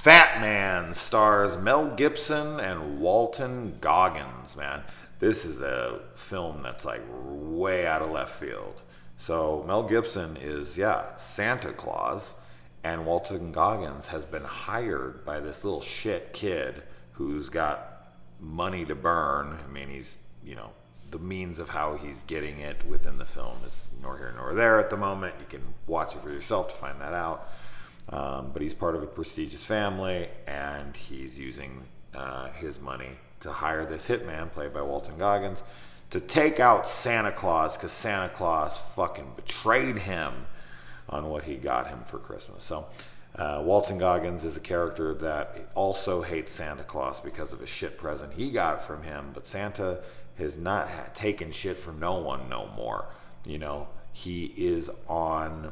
Fatman stars Mel Gibson and Walton Goggins, man. This is a film that's like way out of left field. So Mel Gibson is, yeah, Santa Claus, and Walton Goggins has been hired by this little shit kid who's got money to burn. I mean, he's, the means of how he's getting it within the film is nor here nor there at the moment. You can watch it for yourself to find that out. But he's part of a prestigious family, and he's using his money to hire this hitman, played by Walton Goggins, to take out Santa Claus, because Santa Claus fucking betrayed him on what he got him for Christmas. So Walton Goggins is a character that also hates Santa Claus because of a shit present he got from him, but Santa has not taken shit from no one no more. He is on,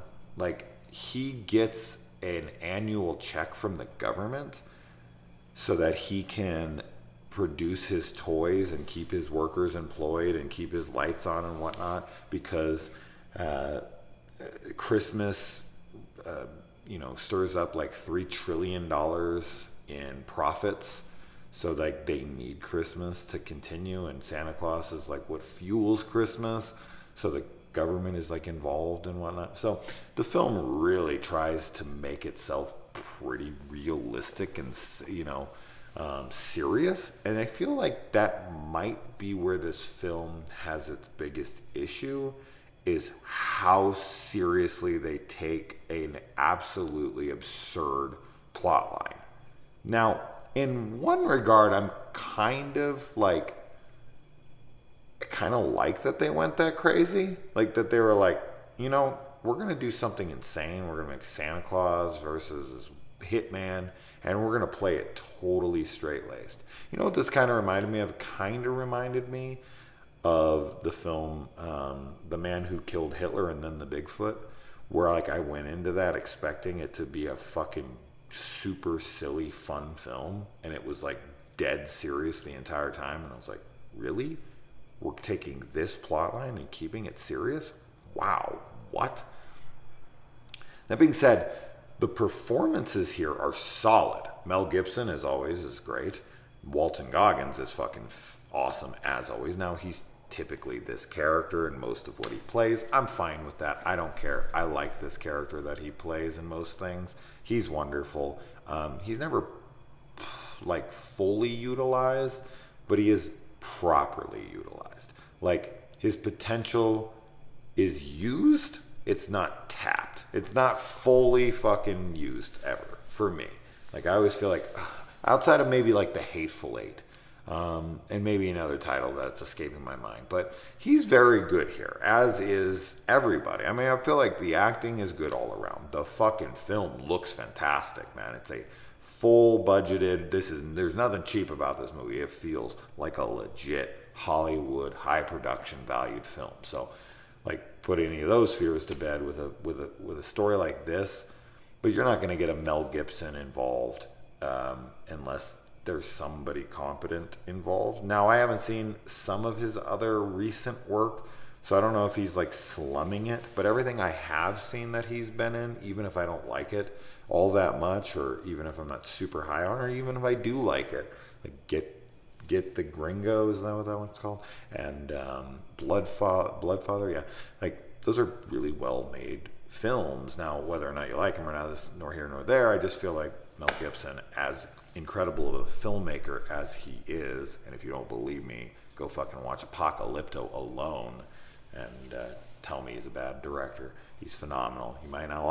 he gets an annual check from the government so that he can produce his toys and keep his workers employed and keep his lights on and whatnot, because Christmas stirs up like $3 trillion in profits. So they need Christmas to continue, and Santa Claus is like what fuels Christmas. So the government is like involved and whatnot. So the film really tries to make itself pretty realistic and serious. And I feel like that might be where this film has its biggest issue, is how seriously they take an absolutely absurd plot line. Now, in one regard, I kind of like that they went that crazy. Like that they were like, we're going to do something insane. We're going to make Santa Claus versus Hitman, and we're going to play it totally straight-laced. You know what this kind of reminded me of? It kind of reminded me of the film The Man Who Killed Hitler and Then the Bigfoot, where I went into that expecting it to be a fucking super silly fun film, and it was dead serious the entire time, and I was like, really? We're taking this plot line and keeping it serious? Wow, what? That being said, the performances here are solid. Mel Gibson, as always, is great. Walton Goggins is fucking awesome, as always. Now, he's typically this character in most of what he plays. I'm fine with that. I don't care. I like this character that he plays in most things. He's wonderful. He's never fully utilized, but he is properly utilized. His potential is used. It's not tapped. It's not fully fucking used ever for me. I always feel outside of maybe The Hateful Eight, and maybe another title that's escaping my mind, but he's very good here, as is everybody. I mean, I feel like the acting is good all around. The fucking film looks fantastic, man. It's a full budgeted, there's nothing cheap about this movie. It feels like a legit Hollywood high production valued film. So put any of those fears to bed with a story like this. But you're not going to get a Mel Gibson involved unless there's somebody competent involved. Now, I haven't seen some of his other recent work, so I don't know if he's slumming it, but everything I have seen that he's been in, even if I don't like it all that much, or even if I'm not super high on, or even if I do like it, Get the Gringo, is that what that one's called? And Bloodfather, yeah. Those are really well-made films. Now, whether or not you like them or not, this nor here nor there. I just feel like Mel Gibson, as incredible of a filmmaker as he is, and if you don't believe me, go fucking watch Apocalypto alone and tell me he's a bad director. He's phenomenal. You might not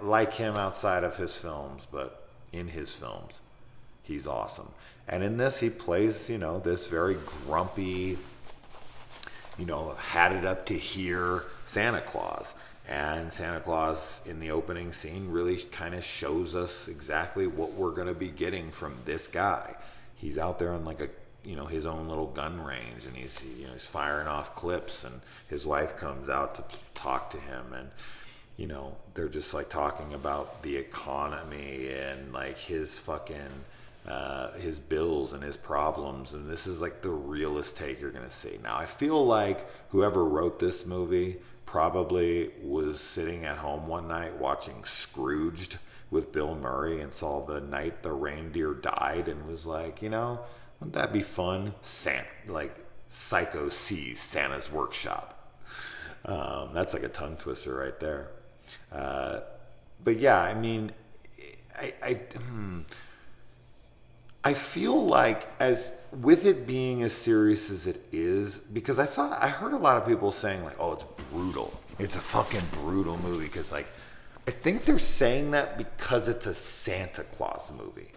like him outside of his films, but in his films, he's awesome. And in this, he plays, this very grumpy, had it up to here Santa Claus. And Santa Claus, in the opening scene, really kind of shows us exactly what we're going to be getting from this guy. He's out there on his own little gun range, and he's firing off clips, and his wife comes out to talk to him, and they're just talking about the economy and his fucking his bills and his problems, and this is the realest take you're gonna see. Now, I feel like whoever wrote this movie probably was sitting at home one night watching Scrooged with Bill Murray and saw The Night the Reindeer Died and was like, wouldn't that be fun? Like Psycho sees Santa's workshop. That's like a tongue twister right there. But yeah, I mean, I feel like, as with it being as serious as it is, because I heard a lot of people saying like, oh, it's brutal. It's a fucking brutal movie. Because like, I think they're saying that because it's a Santa Claus movie.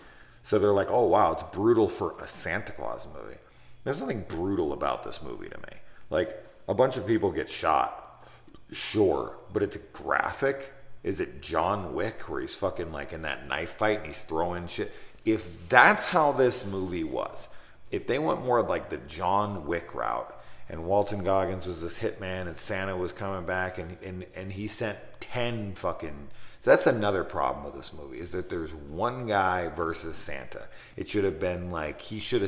So they're like, oh wow, it's brutal for a Santa Claus movie. There's nothing brutal about this movie to me. Like, a bunch of people get shot, sure, but it's graphic. Is it John Wick where he's fucking like in that knife fight and he's throwing shit? If that's how this movie was, if they went more like the John Wick route, and Walton Goggins was this hitman and Santa was coming back and he sent 10 fucking... That's another problem with this movie, is that there's one guy versus Santa. It should have been like, this should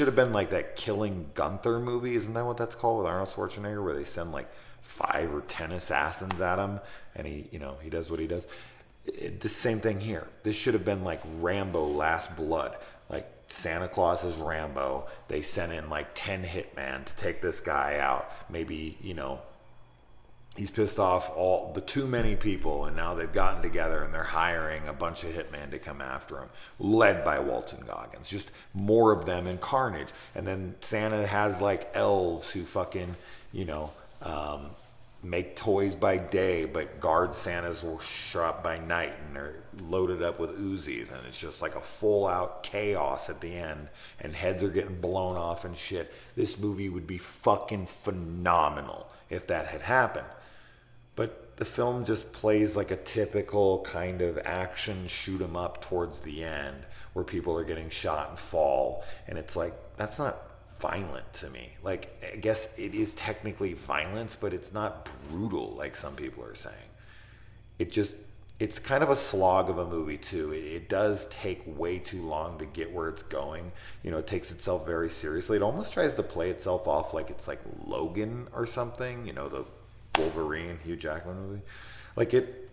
have been like that Killing Gunther movie, isn't that what that's called, with Arnold Schwarzenegger, where they send like 5 or 10 assassins at him and he does what he does. The same thing here. This should have been like Rambo Last Blood. Like Santa Claus is Rambo. They sent in like 10 hitmen to take this guy out. Maybe, he's pissed off all the too many people, and now they've gotten together and they're hiring a bunch of hitmen to come after him, led by Walton Goggins. Just more of them in carnage. And then Santa has like elves who fucking, make toys by day, but guard Santa's shop by night, and they're loaded up with Uzis, and it's just like a full out chaos at the end, and heads are getting blown off and shit. This movie would be fucking phenomenal if that had happened. But the film just plays like a typical kind of action shoot 'em up towards the end, where people are getting shot and fall, and it's like, that's not violent to me. Like, I guess it is technically violence, but it's not brutal like some people are saying. It's kind of a slog of a movie too. It does take way too long to get where it's going. It takes itself very seriously. It almost tries to play itself off like it's like Logan or something, the Wolverine, Hugh Jackman movie. Like it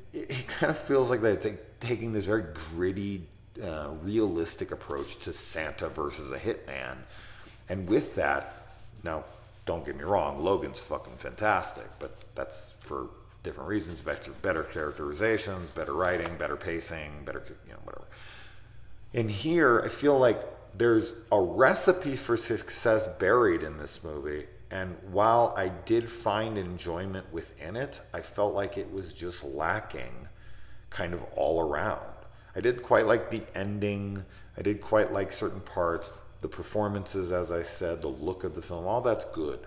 kind of feels like that it's like taking this very gritty, realistic approach to Santa versus a hitman. And with that, now, don't get me wrong, Logan's fucking fantastic, but that's for different reasons. Better characterizations, better writing, better pacing, better, whatever. And here, I feel like there's a recipe for success buried in this movie. And while I did find enjoyment within it, I felt like it was just lacking kind of all around. I did quite like the ending. I did quite like certain parts. The performances, as I said, the look of the film, all that's good.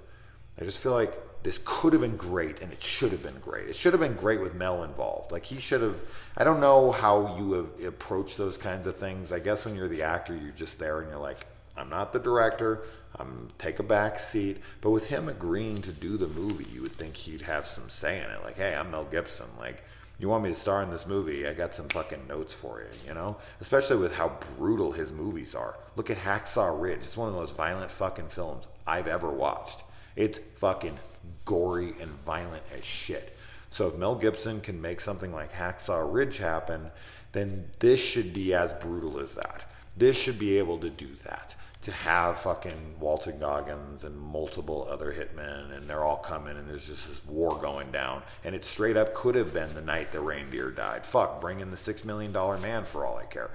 I just feel like this could have been great, and it should have been great. It should have been great with Mel involved. Like, he should have... I don't know how you have approached those kinds of things. I guess when you're the actor, you're just there and you're like, I'm not the director. I'm take a back seat. But with him agreeing to do the movie, you would think he'd have some say in it. Like, hey, I'm Mel Gibson. Like, you want me to star in this movie? I got some fucking notes for you, Especially with how brutal his movies are. Look at Hacksaw Ridge. It's one of the most violent fucking films I've ever watched. It's fucking gory and violent as shit. So if Mel Gibson can make something like Hacksaw Ridge happen, then this should be as brutal as that. This should be able to do that. To have fucking Walton Goggins and multiple other hitmen, and they're all coming, and there's just this war going down, and it straight up could have been The Night the Reindeer Died. Fuck, bring in the $6 million man for all I care.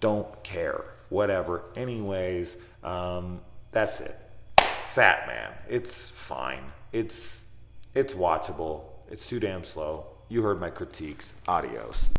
Don't care. Whatever. Anyways, that's it. Fatman. It's fine. It's watchable. It's too damn slow. You heard my critiques. Adios.